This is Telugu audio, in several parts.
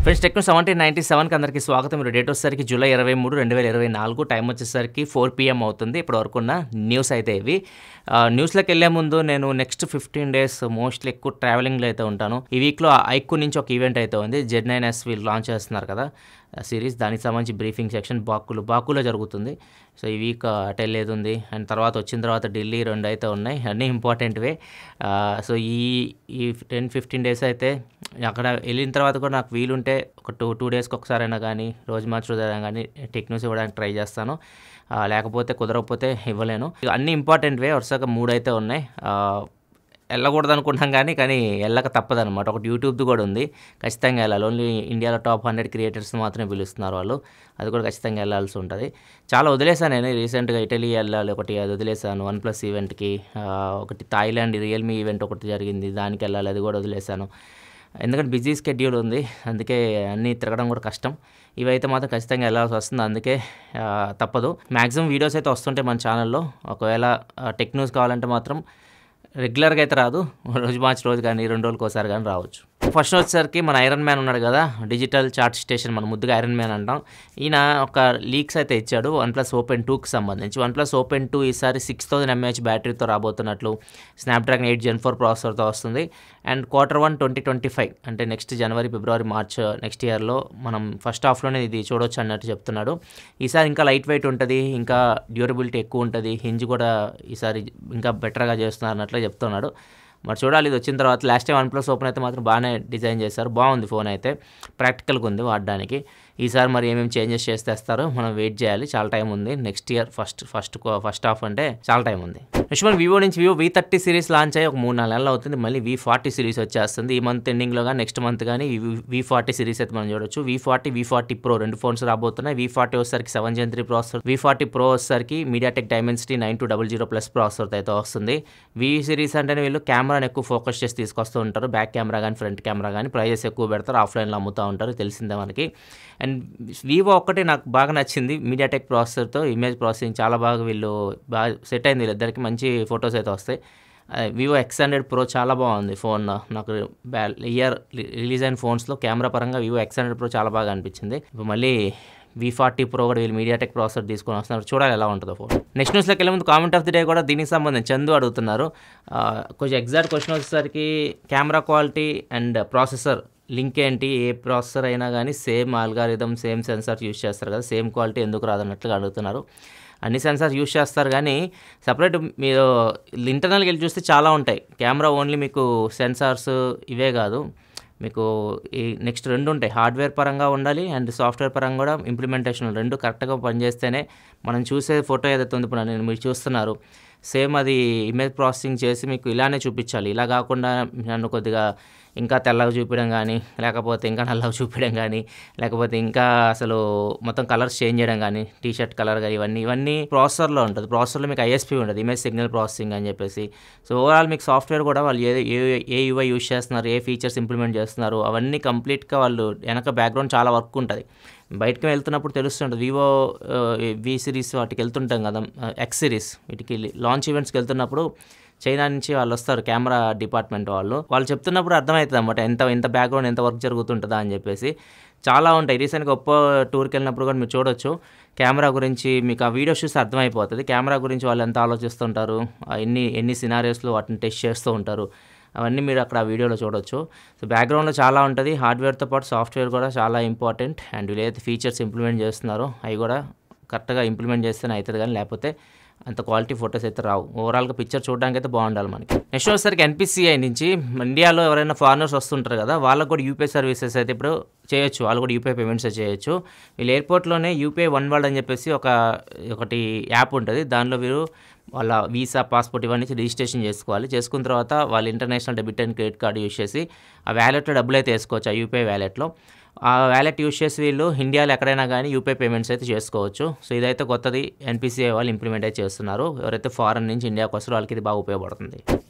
ఫ్రెండ్స్ టెక్నో 1797కి అందరికీ స్వాగతం. మీరు డేట్ వచ్చేసరికి జూలై 23, 2024. టైం వచ్చేసరికి 4 PM అవుతుంది. ఇప్పటి వరకు ఉన్న న్యూస్ అయితే ఇవి. న్యూస్లోకి వెళ్ళే ముందు నేను నెక్స్ట్ 15 days మోస్ట్లీ ఎక్కువ ట్రావెలింగ్లో అయితే ఉంటాను. ఈ వీక్లో ఐక్యూ నుంచి ఒక ఈవెంట్ అయితే ఉంది. Z9S వీళ్ళు లాంచ్ చేస్తున్నారు కదా సిరీస్, దానికి సంబంధించి బ్రీఫింగ్ సెక్షన్ బాకులో జరుగుతుంది. సో ఈ వీక్ అటు వెళ్ళేది ఉంది. అండ్ తర్వాత వచ్చిన తర్వాత ఢిల్లీ 2 అయితే ఉన్నాయి, అన్నీ ఇంపార్టెంట్వే. సో ఈ 10-15 days అయితే అక్కడ వెళ్ళిన తర్వాత కూడా నాకు వీలుంటే ఒక టూ డేస్కి ఒకసారైనా కానీ రోజు మార్చి రోజైనా కానీ టెక్ న్యూస్ ఇవ్వడానికి ట్రై చేస్తాను. లేకపోతే కుదరకపోతే ఇవ్వలేను. అన్నీ ఇంపార్టెంట్వే. వరుసగా 3 అయితే ఉన్నాయి. వెళ్ళకూడదు అనుకుంటాం కానీ వెళ్ళక తప్పదనమాట. ఒకటి యూట్యూబ్ది కూడా ఉంది, ఖచ్చితంగా వెళ్ళాలి. ఓన్లీ ఇండియాలో టాప్ 100 క్రియేటర్స్ మాత్రమే పిలుస్తున్నారు వాళ్ళు, అది కూడా ఖచ్చితంగా వెళ్ళాల్సి ఉంటుంది. చాలా వదిలేసాను నేను రీసెంట్గా. ఇటలీ వెళ్ళాలి ఒకటి, అది వదిలేసాను. OnePlus ఈవెంట్కి. ఒకటి థాయిలాండ్ రియల్మీ ఈవెంట్ ఒకటి జరిగింది, దానికి వెళ్ళాలి, అది కూడా వదిలేసాను. ఎందుకంటే బిజీ స్కెడ్యూల్ ఉంది, అందుకే అన్నీ తిరగడం కూడా కష్టం. ఇవైతే మాత్రం ఖచ్చితంగా వెళ్ళాల్సి వస్తుంది, అందుకే తప్పదు. మ్యాక్సిమం వీడియోస్ అయితే వస్తుంటాయి మన ఛానల్లో. ఒకవేళ టెక్ న్యూస్ కావాలంటే మాత్రం రెగ్యులర్గా అయితే రాదు, రోజు మార్చి రోజు కానీ 2 రోజులకు ఒకసారి కానీ రావచ్చు. ఫస్ట్ వచ్చేసరికి మన ఐరన్ మ్యాన్ ఉన్నాడు కదా, డిజిటల్ చార్ట్ స్టేషన్, మన ముద్దుగా ఐరన్ మ్యాన్ అంటాం. ఈయన ఒక లీక్స్ అయితే ఇచ్చాడు OnePlus Open 2కి సంబంధించి. OnePlus Open 2 ఈసారి 6000 mAh బ్యాటరీతో రాబోతున్నట్లు, స్నాప్డ్రాగన్ 8 Gen 4 ప్రాసెసర్తో వస్తుంది. అండ్ Q1 2025 అంటే నెక్స్ట్ జనవరి, ఫిబ్రవరి, మార్చ్ నెక్స్ట్ ఇయర్లో మనం ఫస్ట్ హాఫ్లోనే ఇది చూడొచ్చు అన్నట్టు చెప్తున్నాడు. ఈసారి ఇంకా లైట్ వెయిట్ ఉంటుంది, ఇంకా డ్యూరబిలిటీ ఎక్కువ ఉంటుంది, హింజ్ కూడా ఈసారి ఇంకా బెటర్గా చేస్తున్నారు అన్నట్లు చెప్తున్నాడు. మరి చూడాలి ఇది వచ్చిన తర్వాత. లాస్ట్ టైం OnePlus Open అయితే మాత్రం బాగానే డిజైన్ చేశారు, బాగుంది ఫోన్ అయితే, ప్రాక్టికల్గా ఉంది వాడడానికి. ఈసారి మరి ఏమేమి చేంజెస్ చేస్తేస్తారో మనం వెయిట్ చేయాలి, చాలా టైం ఉంది. నెక్స్ట్ ఇయర్ ఫస్ట్ హాఫ్ అంటే చాలా టైం ఉంది. నెక్స్ట్ మన వివో నుంచి వివో V30 సిరీస్ లాంచ్ అయ్యి ఒక 3-4 నెలలు అవుతుంది. మళ్ళీ V40 సిరీస్ వచ్చేస్తుంది. ఈ మంత్ ఎండింగ్లో కానీ నెక్స్ట్ మంత్ కానీ V40 సిరీస్ అయితే మనం చూడొచ్చు. V40 Pro 2 ఫోన్స్ రాబోతున్నాయి. V40 వచ్చేసరికి 7 Gen 3 ప్రాసెసర్, V40 Pro వచ్చేసరికి MediaTek Dimensity 9200+ ప్రాసెసర్తో అయితే వస్తుంది. V సిరీస్ అంటేనే వీళ్ళు కెమెరాని ఎక్కువ ఫోకస్ చేసి తీసుకొస్తూ ఉంటారు, బ్యాక్ కెమెరా కానీ ఫ్రంట్ కెమెరా కానీ ప్రైజెస్ ఎక్కువ పెడతారు, ఆఫ్లైన్లో అమ్ముతూ ఉంటారు, తెలిసిందే మనకి. అండ్ వివో ఒక్కటే నాకు బాగా నచ్చింది, MediaTek ప్రాసెసర్తో ఇమేజ్ ప్రాసెసింగ్ చాలా బాగా సెట్ అయింది. వీళ్ళిద్దరికి మంచి ఫొటోస్ అయితే వస్తాయి. వివో X100 Pro చాలా బాగుంది ఫోన్. నాకు ఇయర్ రిలీజ్ అయిన ఫోన్స్లో కెమెరా పరంగా వివో X100 Pro చాలా బాగా అనిపించింది. ఇప్పుడు మళ్ళీ V40 Pro కూడా వీళ్ళు MediaTek ప్రాసెసర్ తీసుకొని వస్తున్నారు, చూడాలి ఎలా ఉంటుందో ఫోన్. నెక్స్ట్ న్యూస్లోకి వెళ్ళే ముందు కామెంట్ ఆఫ్ ది డే కూడా దీనికి సంబంధించి చందు అడుగుతున్నారు. కొంచెం ఎగ్జాక్ట్ క్వశ్చన్ వచ్చేసరికి camera quality and processor link ఏంటి, ఏ ప్రాసెసర్ అయినా కానీ same algorithm, same sensor use చేస్తారు కదా, సేమ్ క్వాలిటీ ఎందుకు రాదన్నట్లుగా అడుగుతున్నారు. అన్ని సెన్సార్స్ యూస్ చేస్తారు కానీ సపరేట్ మీరు ఇంటర్నల్కి వెళ్ళి చూస్తే చాలా ఉంటాయి. కెమెరా ఓన్లీ మీకు సెన్సార్స్ ఇవే కాదు, మీకు ఈ నెక్స్ట్ 2 ఉంటాయి. హార్డ్వేర్ పరంగా ఉండాలి అండ్ సాఫ్ట్వేర్ పరంగా కూడా ఇంప్లిమెంటేషన్ 2 కరెక్ట్గా పనిచేస్తేనే మనం చూసే ఫోటో ఏదైతే ఉంది, ఇప్పుడు మీరు చూస్తున్నారు సేమ్ అది ఇమేజ్ ప్రాసెసింగ్ చేసి మీకు ఇలానే చూపించాలి. ఇలా కాకుండా నన్ను కొద్దిగా ఇంకా తెల్లగా చూపించడం కానీ, లేకపోతే ఇంకా నల్లగా చూపించడం కానీ, లేకపోతే ఇంకా అసలు మొత్తం కలర్స్ చేంజ్ చేయడం కానీ, టీషర్ట్ కలర్ కానీ, ఇవన్నీ ప్రాసెసర్లో ఉంటుంది. ప్రాసెసర్లో మీకు ISP ఉంటుంది, ఇమేజ్ సిగ్నల్ ప్రాసెసింగ్ అని చెప్పేసి. సో ఓవరాల్ మీకు సాఫ్ట్వేర్ కూడా వాళ్ళు ఏ UI యూస్ చేస్తున్నారు, ఏ ఫీచర్స్ ఇంప్లిమెంట్ చేస్తున్నారు, అవన్నీ కంప్లీట్గా వాళ్ళు వెనక బ్యాక్గ్రౌండ్ చాలా వర్క్ ఉంటుంది. బయటకు వెళ్తున్నప్పుడు తెలుస్తుంటుంది. వివో V సిరీస్ వాటికి వెళ్తుంటాం కదా, X సిరీస్ వీటికి లాంచ్ ఈవెంట్స్కి వెళ్తున్నప్పుడు చైనా నుంచి వాళ్ళు వస్తారు, కెమెరా డిపార్ట్మెంట్ వాళ్ళు చెప్తున్నప్పుడు అర్థమవుతుంది అన్నమాట ఎంత బ్యాక్గ్రౌండ్ ఎంత వర్క్ జరుగుతుంటుందా అని చెప్పేసి. చాలా ఉంటాయి. రీసెంట్గా ఒప్పో టూర్కి వెళ్ళినప్పుడు కూడా మీరు చూడొచ్చు కెమెరా గురించి, మీకు ఆ వీడియోస్ చూస్తే అర్థమైపోతుంది కెమెరా గురించి వాళ్ళు ఎంత ఆలోచిస్తుంటారు, ఎన్ని సినారియోస్లో వాటిని టెస్ట్ చేస్తూ ఉంటారు, అవన్నీ మీరు అక్కడ ఆ వీడియోలో చూడొచ్చు. సో బ్యాక్గ్రౌండ్లో చాలా ఉంటుంది. హార్డ్వేర్తో పాటు సాఫ్ట్వేర్ కూడా చాలా ఇంపార్టెంట్. అండ్ వీళ్ళు ఏదైతే ఫీచర్స్ ఇంప్లిమెంట్ చేస్తున్నారో అవి కూడా కరెక్ట్గా ఇంప్లిమెంట్ చేస్తేనే అవుతుంది, కానీ లేకపోతే అంత క్వాలిటీ ఫొటోస్ అయితే రావు. ఓవరాల్గా పిక్చర్ చూడడానికి అయితే బాగుండాలి మనకి. నెక్స్ట్ వచ్చేసరికి NPCI నుంచి ఇండియాలో ఎవరైనా ఫారినర్స్ వస్తుంటారు కదా, వాళ్ళకు కూడా UPI సర్వీసెస్ అయితే ఇప్పుడు చేయొచ్చు, వాళ్ళు కూడా UPI పేమెంట్స్ చేయొచ్చు. వీళ్ళు ఎయిర్పోర్ట్లోనే UPI One World అని చెప్పేసి ఒకటి యాప్ ఉంటుంది. దానిలో వీరు వాళ్ళ వీసా, పాస్పోర్ట్ ఇవన్నీ రిజిస్ట్రేషన్ చేసుకోవాలి. చేసుకున్న తర్వాత వాళ్ళు international debit and credit card use చేసి ఆ వ్యాలెట్లో డబ్బులు అయితే వేసుకోవచ్చు, ఆ UPI వ్యాలెట్లో. ఆ వ్యాలెట్ యూస్ చేసి వీళ్ళు ఇండియాలో ఎక్కడైనా కానీ UPI పేమెంట్స్ అయితే చేసుకోవచ్చు. సో ఇదైతే కొత్తది NPCI వాళ్ళు ఇంప్లిమెంట్ అయితే చేస్తున్నారు. ఎవరైతే ఫారెన్ నుంచి ఇండియాకి వస్తారో వాళ్ళకి ఇది బాగా ఉపయోగపడుతుంది.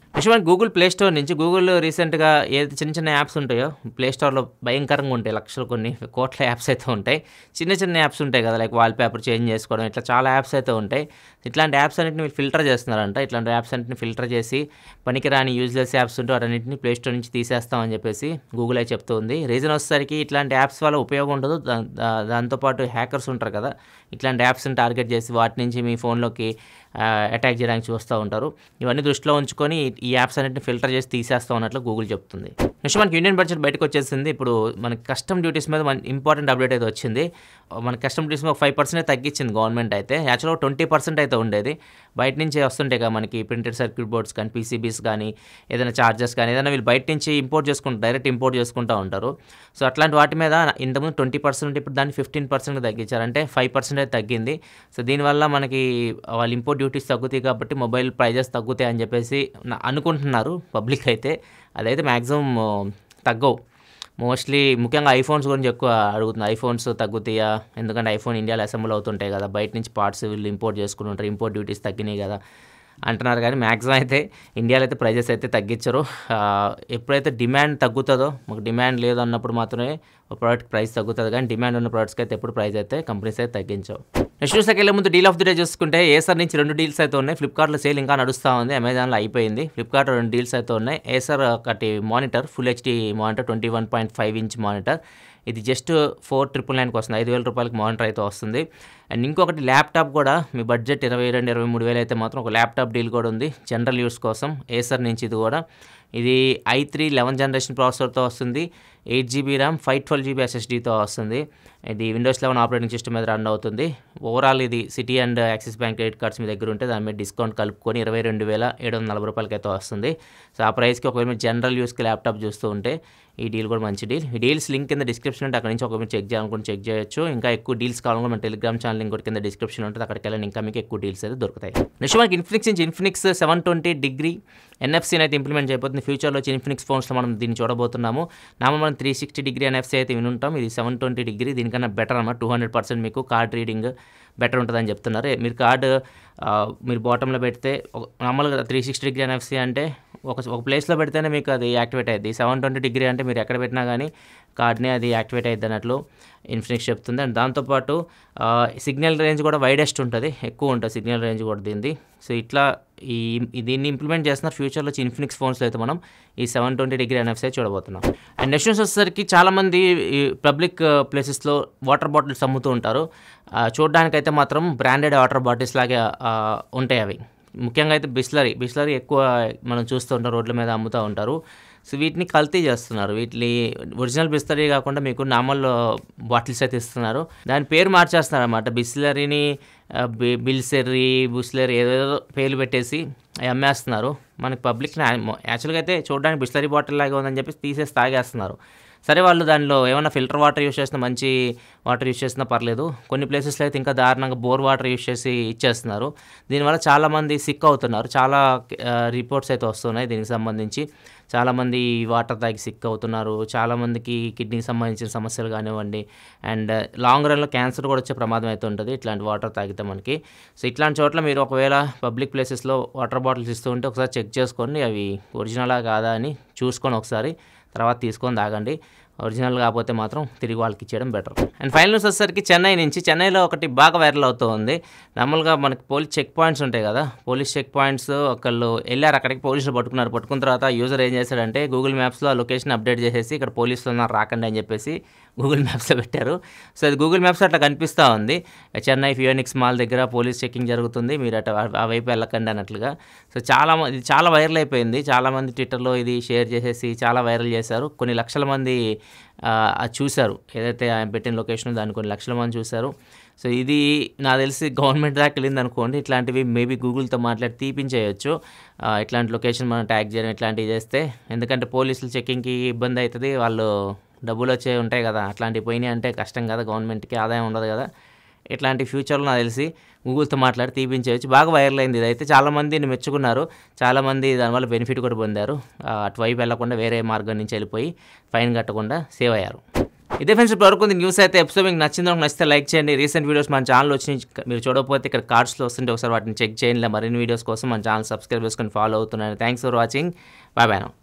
మనకి గూగుల్ ప్లే స్టోర్ నుంచి గూగుల్ రీసెంట్‌గా ఏదైతే చిన్న చిన్న యాప్స్ ఉంటాయో ప్లే స్టోర్‌లో భయంకరంగా ఉంటాయి. లక్షలు కొన్ని కోట్ల యాప్స్ అయితే ఉంటాయి. చిన్న చిన్న యాప్స్ ఉంటాయి కదా! లైక్ వాల్‌పేపర్ చేంజ్ చేసుకోవడం ఇట్లా చాలా యాప్స్ అయితే ఉంటాయి. ఇట్లాంటి యాప్స్ అన్నిటిని వీళ్ళు ఫిల్టర్ చేస్తున్నారంట. ఇట్లాంటి యాప్స్ అన్నిటిని ఫిల్టర్ చేసి పనికిరాని యూజ్‌లెస్ యాప్స్ ఉంటే వాటన్నిటిని ప్లే స్టోర్ నుంచి తీసేస్తామని చెప్పేసి గూగుల్ అయితే చెప్తుంది. రీజన్ వచ్చేసరికి ఇట్లాంటి యాప్స్ వల్ల ఉపయోగం ఉండదు. దాంతో పాటు హ్యాకర్స్ ఉంటారు కదా! ఇట్లాంటి యాప్స్‌ని టార్గెట్ చేసి వాటి నుంచి మీ ఫోన్‌లోకి అటాక్ చేయడానికి చూస్తూ ఉంటారు. ఇవన్నీ దృష్టిలో ఉంచుకొని ఈ యాప్స్ అన్నిటిని ఫిల్టర్ చేసి తీసేస్తాం అన్నట్లు గూగుల్ చెప్తుంది. నెక్స్ట్ మనకి ఇండియన్ బడ్జెట్ బయటకు వచ్చేసింది. ఇప్పుడు మనకి కస్టమ్ డ్యూటీస్ మీద ఇంపార్టెంట్ అప్డేట్ అయితే వచ్చింది. మన కస్టమ్ డ్యూటీస్ మీద 5% తగ్గించింది గవర్నమెంట్ అయితే. యాక్చువల్‌గా 20% అయితే ఉండేది. బయట నుంచి వస్తుంటాయి కదా మనకి ప్రింటెడ్ సర్క్యూట్ బోర్డ్స్ కానీ, పీసీబీస్ కానీ, ఏదైనా చార్జర్స్ కానీ ఏదైనా వీళ్ళు బయట నుంచి డైరెక్ట్ ఇంపోర్ట్ చేసుకుంటూ ఉంటారు. సో అట్లాంటి వాటి మీద ఇంతకుముందు 20% ఇప్పుడు దాన్ని 15% తగ్గించారు. అంటే 5% అయితే తగ్గింది. సో దీనివల్ల మనకి వాళ్ళు ఇంపోర్ట్ డ్యూటీస్ తగ్గుతాయి కాబట్టి మొబైల్ ప్రైజెస్ తగ్గుతాయి అని చెప్పేసి అనుకుంటున్నారు పబ్లిక్ అయితే. అదైతే మ్యాక్సిమం తగ్గవు. మోస్ట్లీ ముఖ్యంగా ఐఫోన్స్ గురించి ఎక్కువ అడుగుతుంది. ఐఫోన్స్ తగ్గుతాయా? ఎందుకంటే ఐఫోన్ ఇండియాలో అసెంబుల్ అవుతుంటాయి కదా! బయట నుంచి పార్ట్స్ వీళ్ళు ఇంపోర్ట్ చేసుకుని ఉంటారు. ఇంపోర్ట్ డ్యూటీస్ తగ్గినాయి కదా అంటున్నారు. కానీ మ్యాక్సిమం అయితే ఇండియాలో అయితే ప్రైజెస్ అయితే తగ్గించరు. ఎప్పుడైతే డిమాండ్ తగ్గుతుందో, మాకు డిమాండ్ లేదు అన్నప్పుడు మాత్రమే ఒక ప్రోడక్ట్ ప్రైస్ తగ్గుతుంది. కానీ డిమాండ్ ఉన్న ప్రోడక్ట్స్కి అయితే ఎప్పుడు ప్రైస్ అయితే కంపెనీస్ అయితే తగ్గించవు. నెక్స్ట్ న్యూస్కి వెళ్ళే ముందు డీల్ ఆఫ్ ది డే చూసుకుంటే ఏసర్ నుంచి 2 డీల్స్ అయితే ఉన్నాయి. ఫ్లిప్కార్ట్లో సేల్ ఇంకా నడుస్తూ ఉంది. అమెజాన్లో అయిపోయింది. ఫ్లిప్కార్ట్లో 2 డీల్స్ అయితే ఉన్నాయి. ఏసర్ ఒకటి monitor, full HD monitor, 21.5 inch monitor. ఇది జస్ట్ 4,999కి వస్తుంది. 5,000 రూపాయలకి మానిటర్ అయితే వస్తుంది. అండ్ ఇంకొకటి ల్యాప్టాప్ కూడా మీ బడ్జెట్ 22,000-23,000 అయితే మాత్రం ఒక ల్యాప్టాప్ డీల్ కూడా ఉంది జనరల్ యూస్ కోసం ఏసర్ నుంచి. ఇది i3 11th జనరేషన్ ప్రాసెసర్తో వస్తుంది. 8GB ర్యామ్, 512GB SSDతో వస్తుంది. ఇది విండోస్ 11 ఆపరేటింగ్ సిస్టమ్ మీద రన్ అవుతుంది. ఓవరాల్ ఇది Citi and Axis bank credit cards మీ దగ్గర ఉంటే దాని మీద డిస్కౌంట్ కలుపుకొని 22,740 రూపాయలకి అయితే వస్తుంది. సో ఆ ప్రైస్కి ఒకవేళ మీరు జనరల్ యూస్కి ల్యాప్టాప్ చూస్తూ ఉంటే ఈ డీల్ కూడా మంచి డీల్. ఈ డీల్స్ లింక్ కింద డిస్క్రిప్షన్ ఉంటే అక్కడ నుంచి ఒకవేళ చెక్ చేయాలనుకుంటే చెక్ చేయొచ్చు. ఇంకా ఎక్కువ డీల్స్ కావాలనుకుంటే మన టెలిగ్రామ్ ఛానల్ లింక్ కూడా కింద డిస్క్రిప్షన్ ఉంటుంది. అక్కడికి వెళ్ళండి, ఇంకా మీకు ఎక్కువ డీల్స్ అయితే దొరుకుతాయి. నెక్స్ట్ మనకి ఇన్ఫినిక్స్ 720 డిగ్రీ ఎన్ఎఫ్సీని అయితే ఇంప్లిమెంట్ చేయబోతుంది. ఫ్యూచర్లో వచ్చి ఇన్ఫినిక్స్ ఫోన్స్లో మనం దీన్ని చూడబోతున్నాము. మనం 360 డిగ్రీ ఎన్ఎఫ్సీ అయితే వినుంటాం. ఇది 720 డిగ్రీ, దీనికన్నా బెటర్ అన్నమాట. 200% మీకు కార్డ్ రీడింగ్ బెటర్ ఉంటుందని చెప్తున్నారు. మీరు కార్డు మీరు బాటంలో పెడితే నార్మల్గా 360 డిగ్రీ ఎన్ఎఫ్సీ అంటే ఒక ప్లేస్లో పెడితేనే మీకు అది యాక్టివేట్ అయ్యింది. 720 డిగ్రీ అంటే మీరు ఎక్కడ పెట్టినా కానీ కార్డ్ని అది యాక్టివేట్ అయ్యిద్ది అన్నట్లు ఇన్ఫినిక్స్ చెప్తుంది. అండ్ దాంతోపాటు సిగ్నల్ రేంజ్ కూడా వైడెస్ట్ ఉంటుంది, ఎక్కువ ఉంటుంది సిగ్నల్ రేంజ్ కూడా దీనిది. సో ఇట్లా దీన్ని ఇంప్లిమెంట్ చేస్తున్నారు. ఫ్యూచర్లో వచ్చి ఇన్ఫినిక్స్ ఫోన్స్లో అయితే మనం ఈ 720 డిగ్రీ ఎన్ఎఫ్సీ చూడబోతున్నాం. అండ్ నెక్స్ట్ న్యూస్ వచ్చేసరికి చాలామంది ఈ పబ్లిక్ ప్లేసెస్లో వాటర్ బాటిల్స్ అమ్ముతూ ఉంటారు. చూడడానికైతే మాత్రం బ్రాండెడ్ వాటర్ బాటిల్స్ లాగే ఉంటాయి అవి. ముఖ్యంగా అయితే బిస్లరీ ఎక్కువ మనం చూస్తూ ఉంటాం, రోడ్ల మీద అమ్ముతూ ఉంటారు. సో వీటిని కల్తీ చేస్తున్నారు. వీటిని ఒరిజినల్ బిస్లరీ కాకుండా మీకు నార్మల్ బాటిల్స్ అయితే ఇస్తున్నారు. దాని పేరు మార్చేస్తున్నారు అన్నమాట. బిస్లరీని బిల్సెర్రీ, బుస్లెరీ ఏదేదో పేర్లు పెట్టేసి అవి అమ్మేస్తున్నారు. మనకి పబ్లిక్ని యాక్చువల్గా అయితే చూడడానికి బిస్లరీ బాటిల్ లాగా ఉందని చెప్పేసి తీసేసి తాగేస్తున్నారు. సరే వాళ్ళు దానిలో ఏమన్నా ఫిల్టర్ వాటర్ యూస్ చేసినా, మంచి వాటర్ యూస్ చేసినా పర్లేదు. కొన్ని ప్లేసెస్లో అయితే ఇంకా దారుణంగా బోర్ వాటర్ యూస్ చేసి ఇచ్చేస్తున్నారు. దీనివల్ల చాలామంది సిక్ అవుతున్నారు. చాలా రిపోర్ట్స్ అయితే వస్తున్నాయి దీనికి సంబంధించి. చాలామంది వాటర్ తాగి సిక్ అవుతున్నారు. చాలామందికి కిడ్నీకి సంబంధించిన సమస్యలు కానివ్వండి, అండ్ లాంగ్ రన్లో క్యాన్సర్ కూడా వచ్చే ప్రమాదం అయితే ఉంటుంది ఇట్లాంటి వాటర్ తాగితే మనకి. సో ఇట్లాంటి చోట్ల మీరు ఒకవేళ పబ్లిక్ ప్లేసెస్లో వాటర్ బాటిల్స్ ఇస్తూ ఉంటే ఒకసారి చెక్ చేసుకోండి, అవి ఒరిజినలా కాదా అని చూసుకొని ఒకసారి తర్వాత తీసుకొని తాగండి. ఒరిజినల్ కాకపోతే మాత్రం తిరిగి వాళ్ళకి ఇచ్చేయడం బెటర్. అండ్ ఫైనల్ న్యూస్ వచ్చేసరికి చెన్నైలో ఒకటి బాగా వైరల్ అవుతూ ఉంది. నార్మల్గా మనకి పోలీస్ చెక్ పాయింట్స్ ఉంటాయి కదా, పోలీస్ చెక్ పాయింట్స్ ఒకళ్ళు వెళ్ళారు, అక్కడికి పోలీసులు పట్టుకున్న తర్వాత యూజర్ ఏం చేశాడంటే గూగుల్ మ్యాప్స్లో ఆ లొకేషన్ అప్డేట్ చేసేసి ఇక్కడ పోలీసులు ఉన్నారు రాకండి అని చెప్పేసి గూగుల్ మ్యాప్స్లో పెట్టారు. సో అది గూగుల్ మ్యాప్స్ అట్లా కనిపిస్తూ ఉంది. చెన్నై ఫియోనిక్స్ మాల్ దగ్గర పోలీస్ చెకింగ్ జరుగుతుంది, మీరు అట్లా ఆ వైపు వెళ్ళకండి అన్నట్లుగా. సో ఇది చాలా వైరల్ అయిపోయింది. చాలామంది ట్విట్టర్లో ఇది షేర్ చేసేసి చాలా వైరల్ చేశారు. కొన్ని లక్షల మంది చూశారు. ఏదైతే ఆయన పెట్టిన లొకేషన్ దాన్ని కొన్ని లక్షల మంది చూశారు. సో ఇది నాకు తెలిసి గవర్నమెంట్ దాకా వెళ్ళింది అనుకోండి, ఇట్లాంటివి మేబీ గూగుల్తో మాట్లాడి తీపించేయచ్చు. ఇట్లాంటి లొకేషన్ మనం ట్యాగ్ చేయడం ఇట్లాంటివి చేస్తే, ఎందుకంటే పోలీసులు చెకింగ్కి ఇబ్బంది అవుతుంది, వాళ్ళు డబ్బులు వచ్చే ఉంటాయి కదా, అట్లాంటివి పోయినాయి అంటే కష్టం కదా, గవర్నమెంట్కి ఆదాయం ఉండదు కదా. ఇట్లాంటి ఫ్యూచర్లో నాకు తెలిసి గూగుల్తో మాట్లాడి తీపించవచ్చు. బాగా వైరల్ అయింది ఇదైతే, చాలామందిని మెచ్చుకున్నారు, చాలామంది దానివల్ల బెనిఫిట్ కూడా పొందారు. అటువైపు వెళ్లకుండా వేరే మార్గం నుంచి వెళ్ళిపోయి ఫైన్ కట్టకుండా సేవ్ అయ్యారు. ఇదే ఫ్రెండ్స్ ఇప్పటివరకు ఉంది న్యూస్ అయితే. ఎపిసోడ్ మీకు నచ్చితే లైక్ చేయండి. రీసెంట్ వీడియోస్ మన ఛానల్ వచ్చినాయి, మీరు చూడకపోతే ఇక్కడ కార్డ్స్లో వస్తుంటే ఒకసారి వాటిని చెక్ చేయండి. మరిన్ని వీడియోస్ కోసం మన ఛానల్ సబ్స్క్రైబ్ చేసుకొని ఫాలో అవుతున్నాను. Thanks for watching. Bye bye.